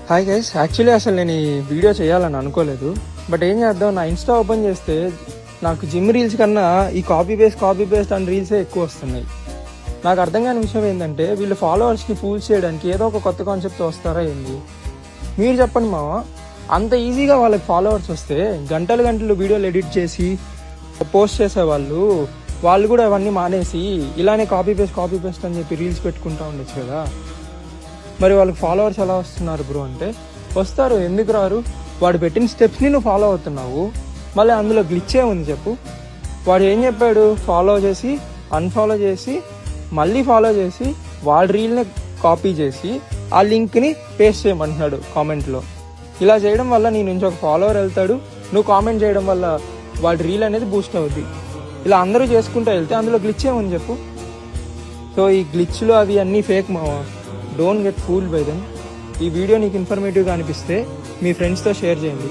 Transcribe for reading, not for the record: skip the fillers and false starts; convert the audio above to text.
Hi guys, actually అసలు నేను ఈ వీడియో చేయాలని అనుకోలేదు. బట్ ఏం చేద్దాం, నా ఇన్స్టా ఓపెన్ చేస్తే నాకు జిమ్ రీల్స్ కన్నా ఈ కాపీ పేస్ట్ అని రీల్సే ఎక్కువ వస్తున్నాయి. నాకు అర్థం కాని విషయం ఏంటంటే, వీళ్ళు ఫాలోవర్స్ని ఫూల్ చేయడానికి ఏదో ఒక కొత్త కాన్సెప్ట్ వస్తారా ఏంది? మీరు చెప్పండి మామ. అంత ఈజీగా వాళ్ళకి ఫాలోవర్స్ వస్తే గంటలు వీడియోలు ఎడిట్ చేసి పోస్ట్ చేసేవాళ్ళు వాళ్ళు కూడా అవన్నీ మానేసి ఇలానే కాపీ పేస్ట్ అని చెప్పి రీల్స్ పెట్టుకుంటూ ఉండొచ్చు కదా. మరి వాళ్ళకి ఫాలోవర్స్ ఎలా వస్తున్నారు బ్రో అంటే, వస్తారు, ఎందుకు రారు? వాడు పెట్టిన స్టెప్స్ని నువ్వు ఫాలో అవుతున్నావు, మళ్ళీ అందులో గ్లిచ్చే ఉంది చెప్పు. వాడు ఏం చెప్పాడు? ఫాలో చేసి అన్ఫాలో చేసి మళ్ళీ ఫాలో చేసి వాడి రీల్ని కాపీ చేసి ఆ లింక్ని పేస్ట్ చేయమంటున్నాడు కామెంట్లో. ఇలా చేయడం వల్ల నీ నుంచి ఒక ఫాలోవర్ వెళ్తాడు, నువ్వు కామెంట్ చేయడం వల్ల వాడి రీల్ అనేది బూస్ట్ అవుద్ది. ఇలా అందరూ చేసుకుంటూ వెళ్తే అందులో గ్లిచ్చే ఉంది చెప్పు. సో ఈ గ్లిచ్లు అవి అన్నీ ఫేక్ మావా. Don't get fooled by them. ఈ వీడియో నీకు ఇన్ఫర్మేటివ్గా అనిపిస్తే మీ ఫ్రెండ్స్తో షేర్ చేయండి.